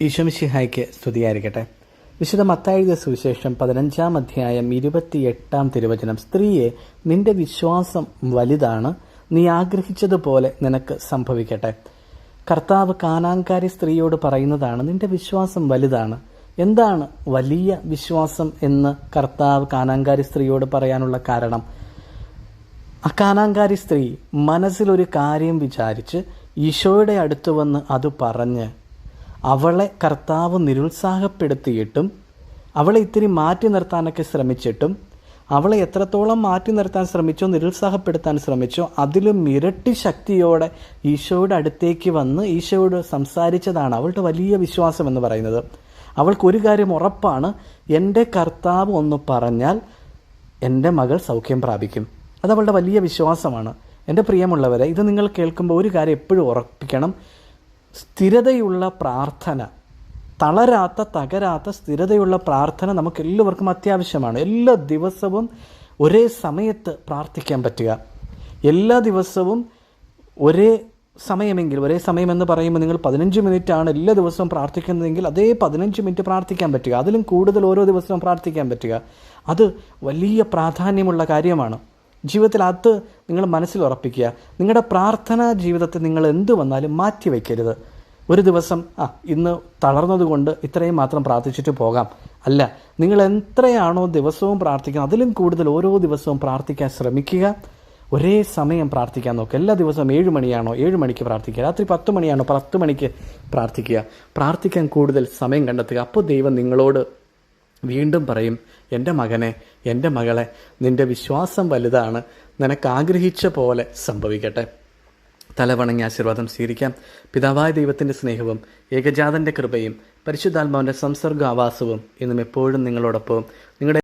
ഈശോമിശിഹായ്ക്ക് സ്തുതിയായിരിക്കട്ടെ. വിശുദ്ധ മത്തായി എഴുതിയ സുവിശേഷം 15-ാം അധ്യായം 28-ാം തിരുവചനം. സ്ത്രീയെ, നിന്റെ വിശ്വാസം വലുതാണ്, നീ ആഗ്രഹിച്ചതുപോലെ നിനക്ക് സംഭവിക്കട്ടെ. കർത്താവ് കാനാൻകാരി സ്ത്രീയോട് പറയുന്നതാണ്, നിന്റെ വിശ്വാസം വലുതാണ്. എന്താണ് വലിയ വിശ്വാസം എന്ന് കർത്താവ് കാനാൻകാരി സ്ത്രീയോട് പറയാനുള്ള കാരണം? ആ കാനാൻകാരി സ്ത്രീ മനസ്സിലൊരു കാര്യം വിചാരിച്ച് ഈശോയുടെ അടുത്ത് വന്ന് അത് പറഞ്ഞ് അവളെ കർത്താവ് നിരുത്സാഹപ്പെടുത്തിയിട്ടും അവളെ ഇത്തിരി മാറ്റി നിർത്താനൊക്കെ ശ്രമിച്ചിട്ടും അവളെ എത്രത്തോളം മാറ്റി നിർത്താൻ ശ്രമിച്ചോ, നിരുത്സാഹപ്പെടുത്താൻ ശ്രമിച്ചോ, അതിലും ഇരട്ടി ശക്തിയോടെ ഈശോയുടെ അടുത്തേക്ക് വന്ന് ഈശോയോട് സംസാരിച്ചതാണ് അവളുടെ വലിയ വിശ്വാസം എന്ന് പറയുന്നത്. അവൾക്കൊരു കാര്യം ഉറപ്പാണ്, എൻ്റെ കർത്താവ് ഒന്ന് പറഞ്ഞാൽ എൻ്റെ മകൾ സൗഖ്യം പ്രാപിക്കും. അതവളുടെ വലിയ വിശ്വാസമാണ്. എൻ്റെ പ്രിയമുള്ളവരെ, ഇത് നിങ്ങൾ കേൾക്കുമ്പോൾ ഒരു കാര്യം എപ്പോഴും ഉറപ്പിക്കണം. സ്ഥിരതയുള്ള പ്രാർത്ഥന, തകരാത്ത സ്ഥിരതയുള്ള പ്രാർത്ഥന നമുക്ക് എല്ലാവർക്കും അത്യാവശ്യമാണ്. എല്ലാ ദിവസവും ഒരേ സമയത്ത് പ്രാർത്ഥിക്കാൻ പറ്റുക, എല്ലാ ദിവസവും ഒരേ സമയമെങ്കിൽ, ഒരേ സമയമെന്ന് പറയുമ്പോൾ നിങ്ങൾ 15 മിനിറ്റാണ് എല്ലാ ദിവസവും പ്രാർത്ഥിക്കുന്നതെങ്കിൽ അതേ 15 മിനിറ്റ് പ്രാർത്ഥിക്കാൻ പറ്റുക, അതിലും കൂടുതൽ ഓരോ ദിവസവും പ്രാർത്ഥിക്കാൻ പറ്റുക, അത് വലിയ പ്രാധാന്യമുള്ള കാര്യമാണ്. ജീവിതത്തിൽ അത് നിങ്ങൾ മനസ്സിൽ ഉറപ്പിക്കുക. നിങ്ങളുടെ പ്രാർത്ഥനാ ജീവിതത്തിൽ നിങ്ങൾ എന്ത് വന്നാലും മാറ്റി വയ്ക്കരുത്. ഒരു ദിവസം ഇന്ന് തളർന്നതുകൊണ്ട് ഇത്രയും മാത്രം പ്രാർത്ഥിച്ചിട്ട് പോകാം, അല്ല. നിങ്ങൾ എത്രയാണോ ദിവസവും പ്രാർത്ഥിക്കുന്നത് അതിലും കൂടുതൽ ഓരോ ദിവസവും പ്രാർത്ഥിക്കാൻ ശ്രമിക്കുക. ഒരേ സമയം പ്രാർത്ഥിക്കാൻ നോക്കുക. എല്ലാ ദിവസവും 7 മണിയാണോ 7 മണിക്ക് പ്രാർത്ഥിക്കുക, രാത്രി 10 മണിയാണോ 10 മണിക്ക് പ്രാർത്ഥിക്കുക. പ്രാർത്ഥിക്കാൻ കൂടുതൽ സമയം കണ്ടെത്തുക. അപ്പോൾ ദൈവം നിങ്ങളോട് വീണ്ടും പറയും, എൻ്റെ മകനെ, എൻ്റെ മകളെ, നിൻ്റെ വിശ്വാസം വലുതാണ്, നിനക്ക് ആഗ്രഹിച്ച പോലെ സംഭവിക്കട്ടെ. തലവണങ്ങി ആശീർവാദം സ്വീകരിക്കാം. പിതാവായ ദൈവത്തിൻ്റെ സ്നേഹവും ഏകജാതൻ്റെ കൃപയും പരിശുദ്ധാത്മാവിൻ്റെ സംസർഗ ആവാസവും ഇന്നും എപ്പോഴും നിങ്ങളോടൊപ്പം നിങ്ങളുടെ